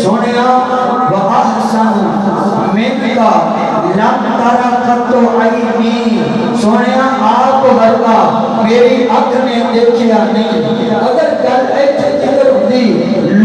سونیا وَأَحْسَنُ مِنْكَ لَمْ تَرَ قَطُّ عَيْنِي سونیا آپ ورگا میری آنکھ نے دیکھیا نہیں. اگر گل ایتھے ذکر ہوندی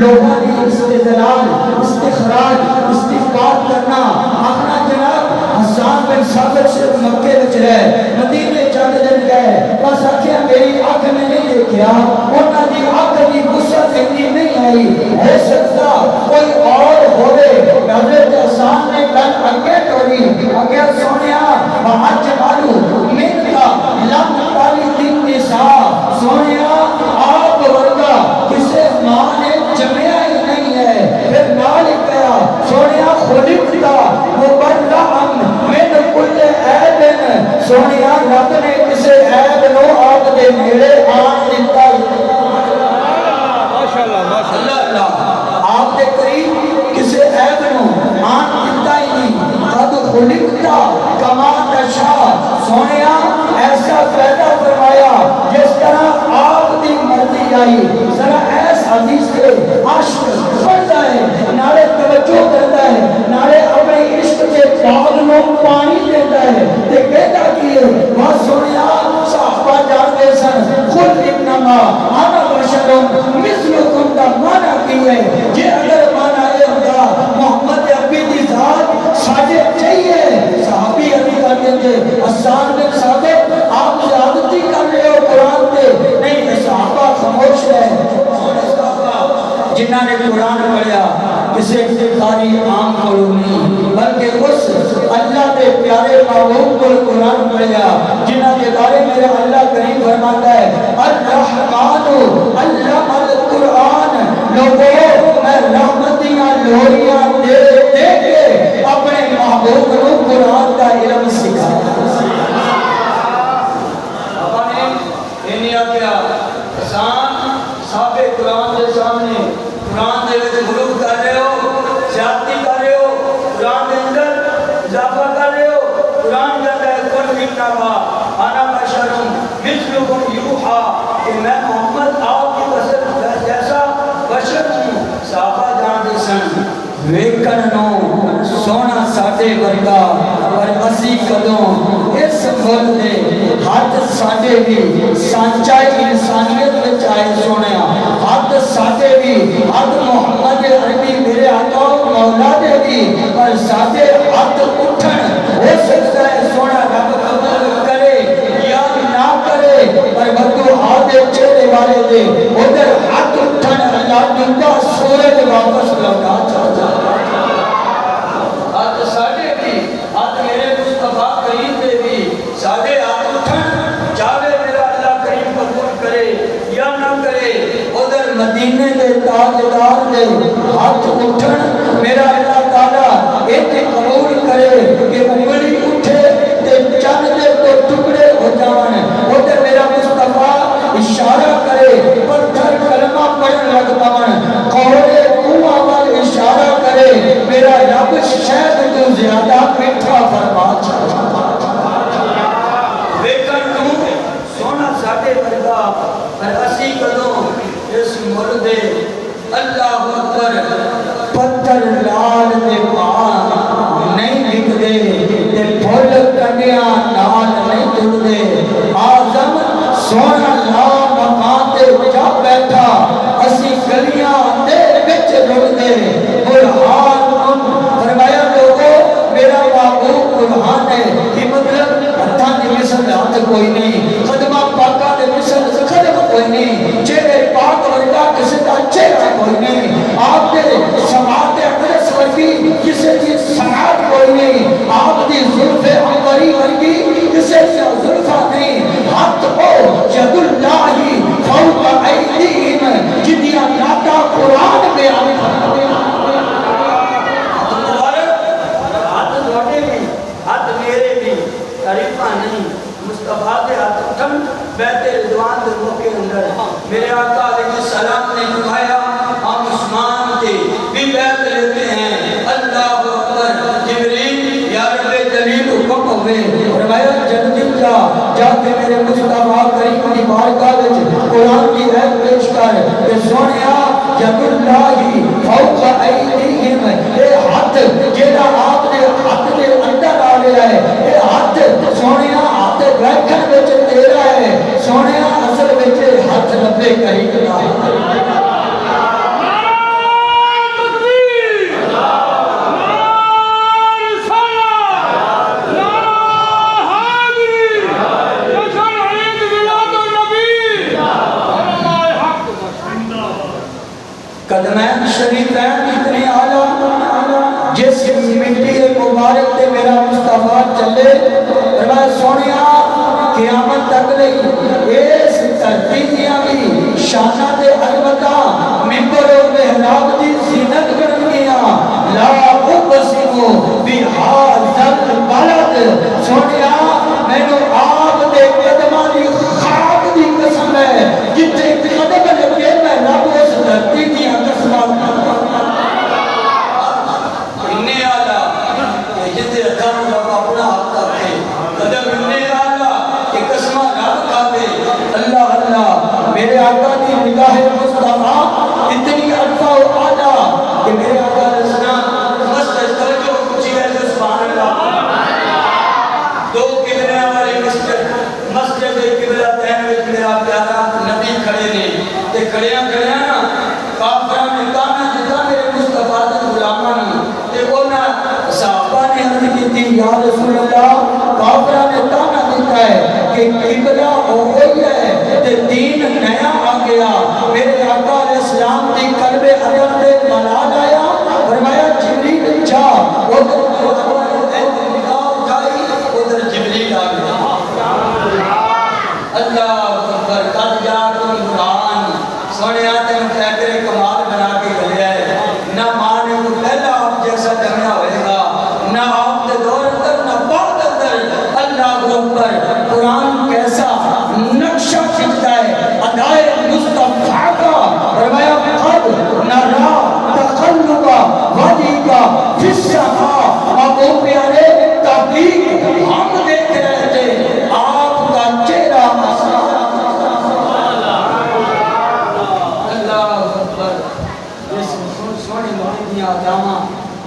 لوگوں کی استدلال استخراج استفاد کرنا آخنا جناب حسان بن ثابت صرف مکے وچ رہے مدینے چند دن گئے بس آخیا میری آنکھ نے نہیں دیکھیا انہاں دی آنکھ دی وسعت اتنی نہیں آئی. ہو سکتا کوئی اور ہوئے. حضرت حسان نے گل اگے ٹوری اگے سونیا وحج مالو من کا لم تالی دن نساء سونیا آپ ورگا کسے ماں نے جمعیا ہی نہیں ہے. پھر نال ہی کہا سونیا خلقتا مبرعن من کل عیب سونیا رب نے کسے عیب نو آپ دے نیڑے آن دیتا ہی آپ دے قریب کسے عیب نو آن دیتا ہی نہیں. قد خلقتا کما تشاء سونیا ایسا پیدا فرمایا جس طرح آپ دی مرضی آئی. ذرا ایس حدیث کے عشق پڑھتا ہے نارے توجہ کرتا ہے نارے اپنے عشق کے باغ نو پانی دیتا ہے تے کہتا کیے وہ سونیا صحابہ جانتے سن خود انما انا بشر مثلکم دا مانا کی ہے یہ اگر مانا یہ ہوتا محمد عربی دی ذات ساجے چاہیے. صحابی عربی کرتے تھے حسان بن ثابت آپ زیادتی کر رہے ہو قرآن پہ نہیں. صحابہ خاموش ہے جنہاں نے قرآن پڑھیا کسے قاری عام پڑھو نہیں بلکہ اس اللہ کے پیارے محبوب کو قرآن پڑھیا جنہاں کے بارے میرا اللہ کریم فرماتا ہے الرحمن علم القرآن. لوگوں میں رحمتیاں لوریاں دے دے کے اپنے محبوب کو قرآن کا علم سکھایا. آپ نے انہیا کیا حسان صاحب قرآن کے سامنے قرآن دے وچ غلو کر رہے ہو زیادتی کر رہے ہو قرآن دے اندر اضافہ کر رہے ہو. قرآن کہتا ہے قل انما انا بشر مثلکم یوحا کہ میں محمد آپ کی بشر جیسا بشر ہوں. صحابہ جانتے سن ویکن نو سونا ساڈے ورگا پر اسی کدوں اس مل دے ہاتھ ساڈے بھی سانچا انسانیت وچ آئے سونیا ہاتھ ساڈے بھی ہاتھ محمد عربی میرے آقا مولا دے بھی پر ساڈے ہاتھ اٹھن ہو سکتا ہے سونا رب قبول کرے یا نہ کرے پر بدو ہاتھ چہرے والے دے ادھر ہاتھ اٹھن اللہ دنگا سورج واپس لوٹا چاہتا ہاتھ ساڈے بھی ہاتھ میرے مصطفیٰ کریم دے بھی ساڈے ہاتھ اٹھن چاہے میرا اللہ کریم قبول کرے یا نہ کرے ادھر مدینے دے تاجدار دے ہاتھ اٹھن میرا اللہ تعالیٰ ایک قبول کرے کہ انگلی اٹھے تے چند دے تو ٹکڑے ہو جاون ادھر میرا مصطفیٰ اشارہ کرے پتھر کلمہ پڑھن لگ پاون قولے کنواں وال اشارہ کرے میرا رب شہد تو زیادہ میٹھا فرما ویکن تو سونا ساڈے ورگا پر اسی کدوں اس مردے اللہ اکبر پتھر لال دے پان نہیں لکھدے تے پھول کنڈیاں نال نہیں تڑدے. آزم سونا لا مقام تے جا بیٹھا اسی گلیاں دے وچ رڑدے. برہان فرمایا لوگوں میرا محبوب برہان ہے کہ مطلب ہتھاں دی مثل ہاتھ کوئی نہیں قدمہ پاکاں دے مثل قدم کوئی نہیں چہرے پاک ورگا کسی کا چہرہ کوئی نہیں. آپ دے سماعت اقدس ورگی کسی کی سماعت کوئی نہیں. آپ دی زلف عنبری ورگی کسی سے زلفہ نہیں. ہاتھ او ید اللہ فوق ایدیہم جدیاں ناتا قرآن میں تعریفہ نہیں مصطفیٰ دے ہاتھ اٹھن بیت رضوان دے موقع اندر میرے آقا علیہ السلام نے فرمایا ہم عثمان کے بھی بیت لیتے ہیں. اللہ اکبر جبریل یا رب جلیل حکم ہوئے فرمایا جلدی جا کے میرے مصطفیٰ کریم کی بارگاہ وچ قرآن کی آیت پیش کر کہ سونیا ید اللہ فوق ایدی شریفین اتنے آلہ جس مٹی مبارک تے میرا مصطفیٰ چلے فرمایا سونیا قیامت تک لئی اس دھرتی دیاں بھی شانہ دے البتہ ممبر و محراب دی زینت کرن گیا لا اقسمو بہذا البلد سونیا میں نے آپ دے قدمہ دی خاک دی قسم ہے جتنے قدم لگے میں رب اس دھرتی دیاں قسمہ انہیں آلہ جتنے ادھر رب اپنا حق کرتے قدم انہیں آلہ کہ قسمہ رب کھاتے اللہ اللہ میرے آقا دی نگاہ مصطفیٰ اتنی عرفہ و آلہ کہ میرے آقا رسنا مسجد توجہ کچھی ہے جو سبحان اللہ دو قبلے ہمارے مسجد قبلہ تین وچ میرا پیارا نبی کھڑے نے تے کھڑیاں نا کافراں نے تانا دتا میرے مصطفیٰ دے غلاماں نوں تے انہاں صحابہ نے عرض کیتی یا رسول اللہ کافراں نے تانا دیتا ہے کہ قبلہ وہی ہے تے دین نیا آ گیا میرے آقا علیہ السلام دی قلب ادب تے ملال آیا فرمایا جبریل جا جبریل آ گیا اللہ اکبر قد جاءکم قرآن سونے آتے متحبر کمال بنا کے گلیا ہے نہ ماں نے کو پہلا آپ جیسا جمعہ ہوئے گا نہ آپ دے دور اندر نہ بعد اندر اللہ اکبر قرآن کیسا نقشہ کھچتا ہے ادائے مصطفیٰ کا فرمایا قد نرا تقلب وجہکا فی السماء ابو پیارے تحقیق ہم دیکھ رہے تھے آپ کا چہرہ اللہ اکبر جس سونی مولیدیاں آدامہ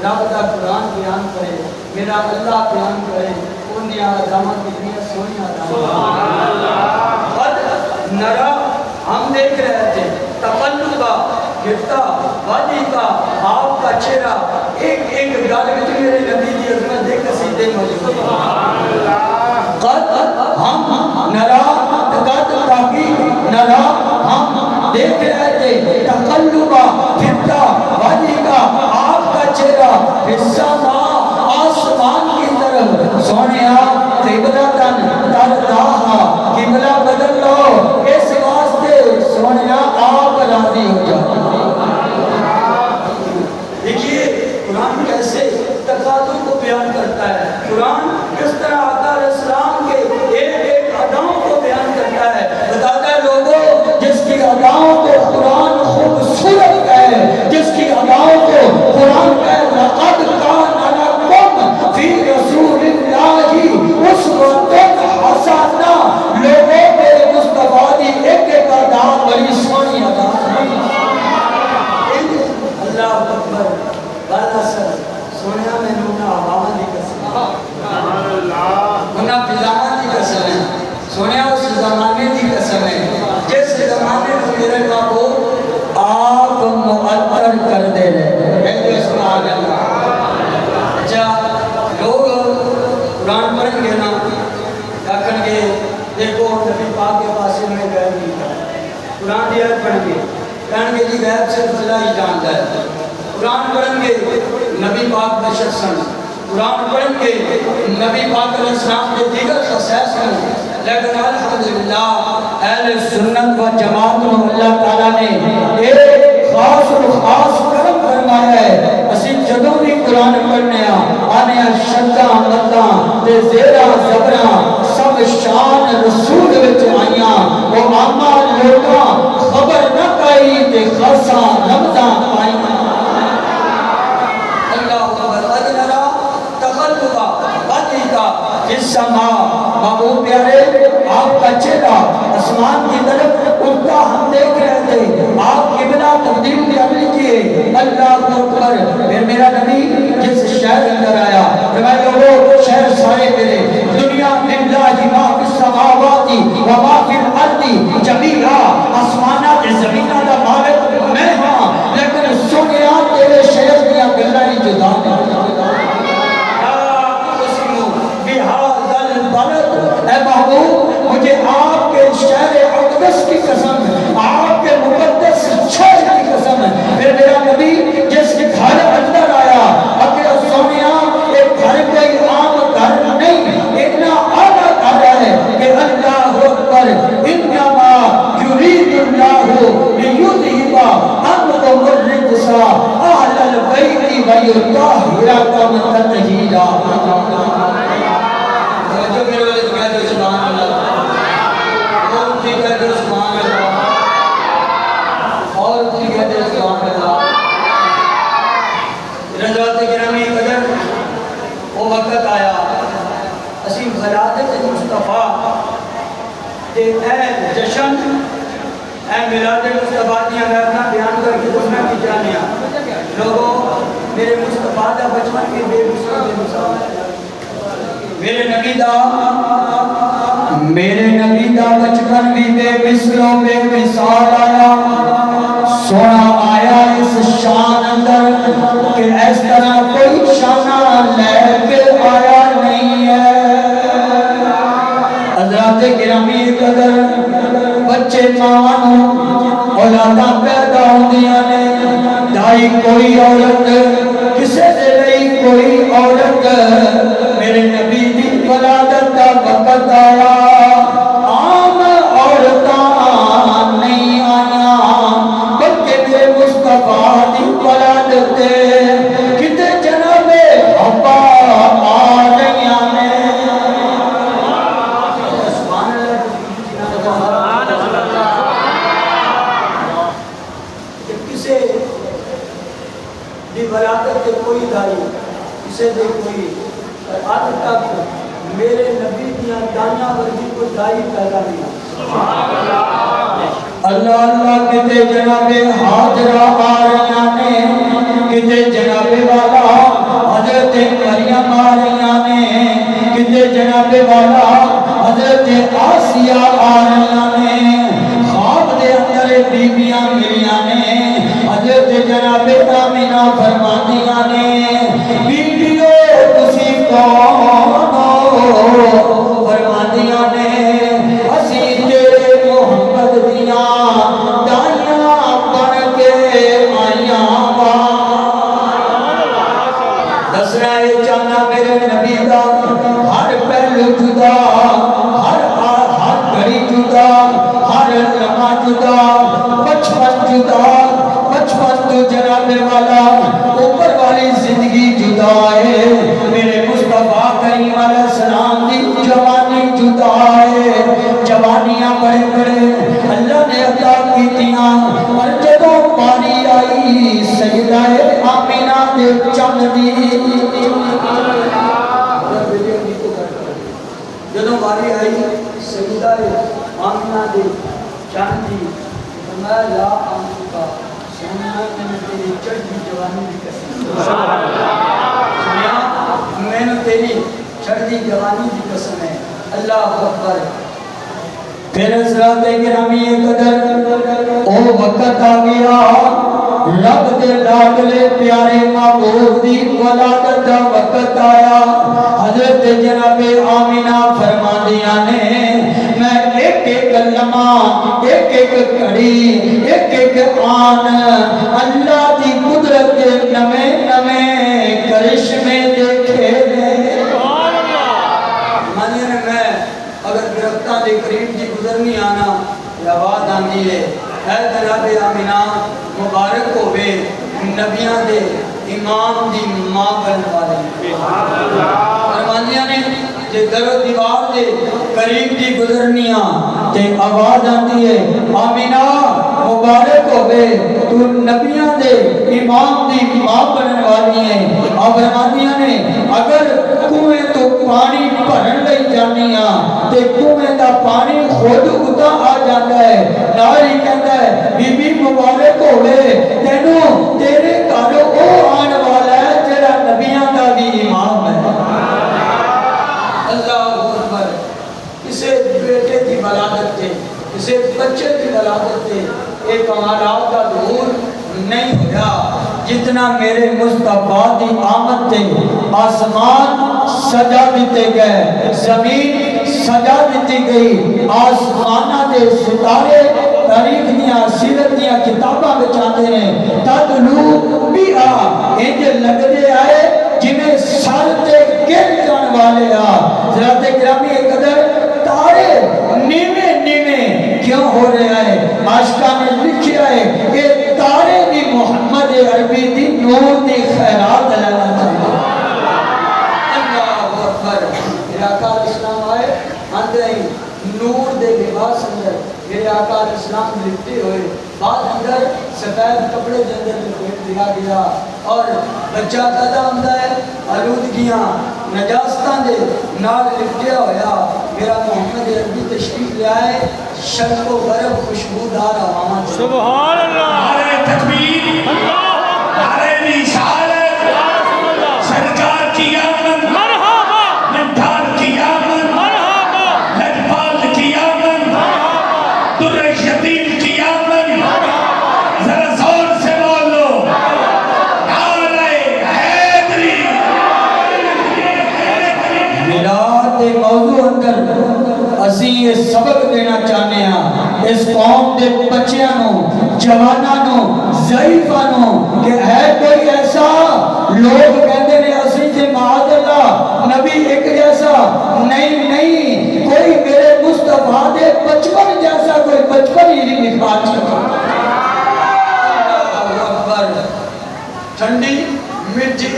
رابطہ قرآن بیان کرے میرا اللہ بیان کرے انہی آدامہ کتنی سونی آدامہ قد نرا ہم دیکھ رہے تھے تقلب کا گرتا وادی کا آپ کا چہرہ ایک ایک گال وچ میرے نبی دی عظمت دیکھ سیدھے موجود قد ہم نرا قد تحقیق نرا ہم دیکھ رہے تھے تقلب گرتا وادی کا آپ کا چہرہ حصہ آسمان کی طرف سونیا قبلتن ترداہا قبلہ بدل لو اس واسطے سونیا آپ راضی ہو جاؤ دیکھیے قرآن کیسے تقاضوں کو بیان کرتا ہے قرآن کس طرح آقا علیہ السلام کے ایک ایک اداؤں کو بیان کرتا ہے بتاتا ہے لوگوں جس کی اداؤں کو قرآن خوبصورت ہے جس کی اداؤں کو قرآن کا لقد کان لکم فی رسول اللہ اسوۃ حسنہ لوگوں میرے مصطفیٰ دی ایک ایک ادا بڑی سونی ادا اللہ اکبر والا سر سونیا میں نونا آباما دی قسم انہا فضانا دی قسم ہے سونیا اس زمانے دی قسم ہے جس زمانے میں میرے بابو آپ معطر کر دے رہے سبحان اللہ اچھا لوگ قرآن پڑھیں گے نا رکھیں گے دیکھو نبی پاک کے پاسے میں غیب نہیں تھا قرآن دی آیت پڑھیں گے کہنے گے جی غیب سے اللہ ہی جانتا ہے قرآن پڑھیں گے نبی پاک بشر سن قرآن پڑھیں گے نبی پاک علیہ السلام کے دیگر خصائص ہیں لیکن الحمدللہ اہل سنت و جماعت میں اللہ تعالیٰ نے ایک خاص و خاص کرم فرمایا ہے اسی جدوں بھی قرآن پڑھنے آنے شدہ مدہ تے زیرہ زبرہ سب شان رسول وچ آئیاں وہ آمہ لوگاں خبر نہ کئی تے خاصا رمضہ پائیاں اس سما محبوب پیارے آپ کا چہرہ اسمان کی طرف اٹھتا ہم دیکھ رہے تھے آپ قبلہ تبدیل بھی عملی کیے اللہ اکبر پھر میرا نبی جس شہر اندر آیا فرمایا لوگوں شہر سارے میرے دنیا للہ ما فی السماوات و ما فی الارض جمیعا آسمانات زمینہ دا مالک میں ہاں لیکن سنیا تیرے شہر دیا گلہ ہی جدا اے محبوب مجھے آپ کے شہر اقدس کی قسم آپ کے مقدس شہر کی قسم پھر میرا نبی وَيُطَهِّرَكُمْ تَطْهِيرًا. جو میرے والے کہہ دو سبحان اللہ، اور اسی کہہ دو سبحان اللہ، اور اسی کہہ دو سبحان اللہ. رضوات گرامی قدر وہ وقت آیا اسی ولادت مصطفیٰ تے اے جشن اے میلاد مصطفیٰ دیا میں اپنا بیان کر کے دسنا کی جانیا. لوگوں میرے مصطفیٰ دا بچپن کے بے مثال میرے نبی دا بچپن بھی بے مثل و بے مثال آیا. سونا آیا اس شان اندر کہ اس طرح کوئی شانہ لے کے آیا نہیں ہے. حضرات گرامی قدر بچے ماں اولاداں پیدا ہوندیاں نے، دائی کوئی عورت کسے دے لئی کوئی عورت. میرے نبی دی ولادت دا وقت آیا، عام عورتاں نہیں آیاں بلکہ میرے مصطفیٰ دی ولادت تے کتے جناب حوا آ رہیاں نے. کسے دی ولادت تے کوئی دائی کسے دے کوئی آج تک میرے نبی دیا دانیاں ورگی کو دائی پیدا نہیں. اللہ اللہ کتے جناب حاجرہ آ رہیاں نے، کتے جناب والا حضرت مریم آ رہیاں نے، کتے جناب والا حضرت آسیہ آ رہیاں نے. خواب دے اندر بیویاں ملیاں نے، حضرت جناب آمینہ فرماندیاں نے بیویو تسی کون ہو؟ فرماندیاں نے اسی تیرے محمد دیاں دائیاں بن کے آئیاں وا. دسنا اے چاہنا میرے نبی دا ہر پہلو جدا، ہر گھڑی جدا، ہر لمحہ جدا، بچپن جدا، بچپن تو جناب والا اوپر والی زندگی جدا ہے. میرے مصطفیٰ کریم علیہ السلام دی جوانی جدا ہے. جوانیاں بڑے بڑے اللہ نے عطا کیتیاں، پر جدوں باری آئی سیدہ آمینہ دے چند دی، جدوں باری آئی سیدہ آمینہ دے چند دی، میں لا آمینہ سنیا میں تیری چڑھی جوانی دی قسم، سنیا میں تیری چڑھی جوانی دی قسم ہے. اللہ اکبر. پھر حضرات گرامی قدر او وقت آ گیا رب دے لاڈلے پیارے محبوب دی ولادت دا وقت آیا. حضرت جناب آمینہ فرماندیاں نے میں ایک ایک لمحہ، ایک ایک گھڑی، ایک ایک آن اللہ دی قدرت کے نویں نویں کرشمے دیکھے نے. مانیے نے میں اگر درختاں دے قریب دی گزرنی آنا آواز آندی ہے اے جناب آمینہ مبارک ہوئے نبیاں دے امام دی ماں بن والے. فرماندیاں نے جے در و دیوار دے قریب دی گزرنیاں تے آواز آندی ہے آمینہ مبارک ہوئے تو نبیاں دے امام دی ماں بنن والی ہے. اور فرماندیاں نے اگر کنویں تو پانی بھرن لئی جانیاں تے کنویں دا پانی خود اتا آ جاتا ہے. ناری کہتا ہے بی بی مبارک ہوئے تینوں تیرے گھر او آن والا ہے جڑا نبیاں دا بھی امام ہے. اللہ اکبر. کسے بیٹے دی ولادت تے کسے بچے دی ولادت تے ایک کمالات کا ظہور نہیں ہوا جتنا میرے مصطفیٰ دی آمد تے آسمان سجا دیتے گئے، زمین سجا دیتی گئی. آسمانہ دے ستارے تاریخ دیاں سیرت دیاں کتاباں بچ آتے ہیں تدلو بھی انج لگدے آئے جنہیں سال تے گر جان والے حضرات گرامی قدر تارے نیویں نیویں کیوں ہو رہے ہیں؟ عاشقاں نے لکھیا ہے کہ تارے بھی محمد عربی دی نور دی خیرات لینا چاہتا اللہ اکبر میرے آقا علیہ السلام آئے اندر ہی نور دے لباس اندر میرے آقا علیہ السلام لپٹے ہوئے بعد اندر سفید کپڑے دے اندر لپیٹ دیا گیا اور بچہ پیدا ہوندا ہے آلودگیاں نجاستاں دے نال لپٹیا ہویا میرا محمد عربی تشریف لے آئے شرق و غرب خوشبودار ہواواں سبحان اللہ نعرہ تکبیر نعرہ رسالت سرکار کی آمد مرحبا نڈھال کی آمد مرحبا لجپال کی آمد در یتیم کی آمد ذرا زور سے بولو نعرہ حیدری میلاد دے موضوع اندر اسی یہ سبق دینا چاہنے ہیں اس قوم دے بچیاں نو جواناں نو ضعیفاں نو کہ ہے کوئی ایسا لوگ کہتے ہیں اسی سے معاذ اللہ نبی ایک جیسا نہیں نہیں کوئی میرے مصطفیٰ دے بچپن جیسا کوئی بچپن ہی نہیں دکھا سکتا اللہ اکبر ٹھنڈی مٹی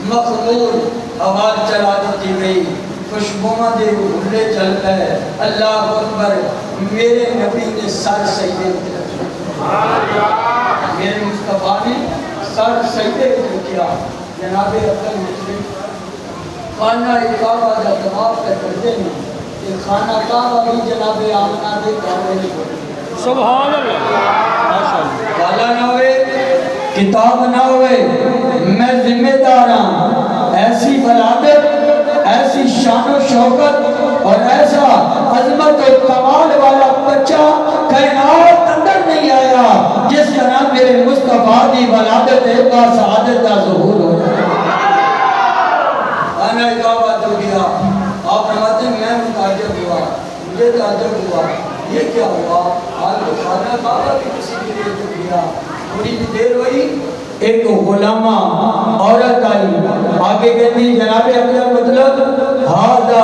مخمور ہوا چلا دیتی گئی خوشبوئیں دے بھولے چل گئے اللہ اکبر میرے نبی نے سر سجدے پہ رکھا میرے مصطفیٰ نے سر سجدے پہ کیا جناب عبد مسلم خانہ کعبہ کا طواف کرتے ہیں کہ خانہ کعبہ بھی جناب آمنہ دے کعبے میں سبحان اللہ ماشاءاللہ والا نہ ہوئے کتاب نہ ہوئے میں ذمہ دار ہوں ایسی ولادت ایسی شان و شوکت اور ایسا عظمت و کمال والا بچہ کائنات اندر نہیں آیا جس کا نام میرے مصطفیٰ دی ولادت با سعادت کا ظہور ہو آنا کعبہ تو گیا آپ فرماتے ہیں میں متعجب ہوا مجھے تعجب ہوا یہ کیا ہوا آج تو خانہ کعبہ بھی کسی کے لیے تو گیا تھوڑی دیر ہوئی ایک غلامہ عورت آئی آگے کہتی جناب اپنا مطلب ہاذا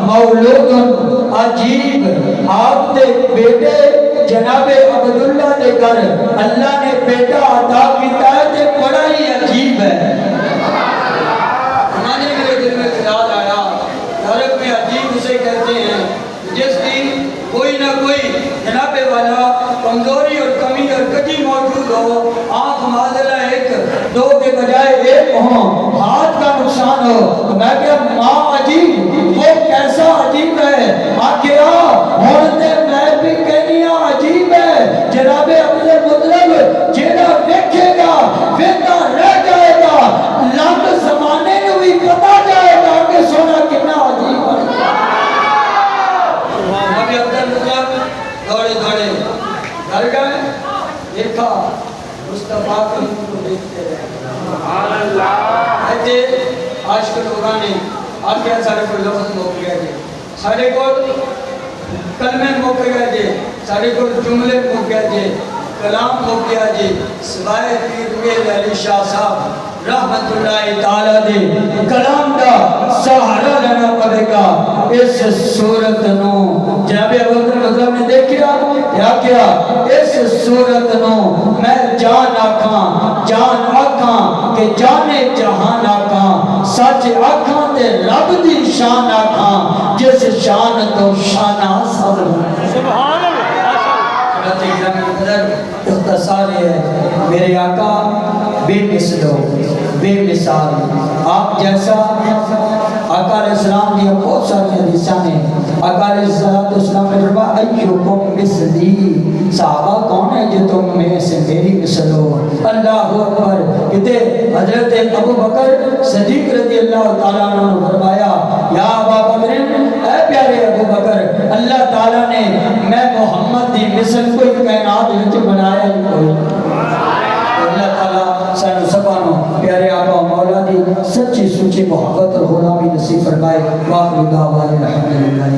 مولود عجیب آپ دے بیٹے جناب عبداللہ دے کر اللہ نے بیٹا عطا کیتا ہے تے بڑا ہی عجیب ہے ہمارے میرے دل میں خیال آیا عرب میں عجیب اسے کہتے ہیں جس دن کوئی نہ کوئی جناب والا کمزوری اور کمی اور کجی موجود ہو آنکھ معذلہ ایک دو کے بجائے ایک ہوں ہاتھ کا نقصان ہو تو میں کہا ماں عجیب وہ کیسا عجیب ہے آکھیا ہونے میں بھی کہنیا عجیب ہے جناب عبد المطلب جیڑا دیکھے گا ویندہ رہ جائے گا لاکھ زمانے میں بھی پتا جائے گا کہ سونا کتنا عجیب ہے نبی عبد المطلب دوڑے دوڑے گھر گئے دیکھا مصطفیٰ کے منہ کو دیکھتے رہے سبحان اللہ کہتے عاشق لوگاں نے آگے سارے کو لفظ موک گئے تھے سارے کو کلمے موک گئے تھے سارے کو جملے موک گئے تھے کلام موک گیا تھے سوائے پیر میر علی شاہ صاحب رحمت اللہ تعالیٰ دے کلام دا سہارا لینا پڑے گا اس صورت نو جناب ابوبکر مطلب نے دیکھیا کیا اس صورت نو میں جان آکھاں جان آکھاں کہ جانے جہان آکھاں سچ آکھاں تے رب دی شان آکھاں جس شان تو شانہ سب سبحان اللہ اختصار ہے میرے آقا بے مثل بے مثال آپ جیسا آقا علیہ السلام کی بہت ساری حدیثاں ہیں آقا علیہ السلام نے فرمایا ایوکم مثلی صحابہ کون ہے جو تم میں سے میری مثل ہو اللہ اکبر کہتے حضرت ابو بکر صدیق رضی اللہ تعالیٰ عنہ فرمایا یا ابا بکر اے پیارے ابو بکر اللہ تعالیٰ نے میں محمد دی مثل کوئی کائنات وچ بنایا ہی کوئی اللہ تعالیٰ سانو سبانو پیارے آقا مولا دی سچی سچی محبت اور غلامی نصیب فرمائے واخر دعوانا الحمدللہ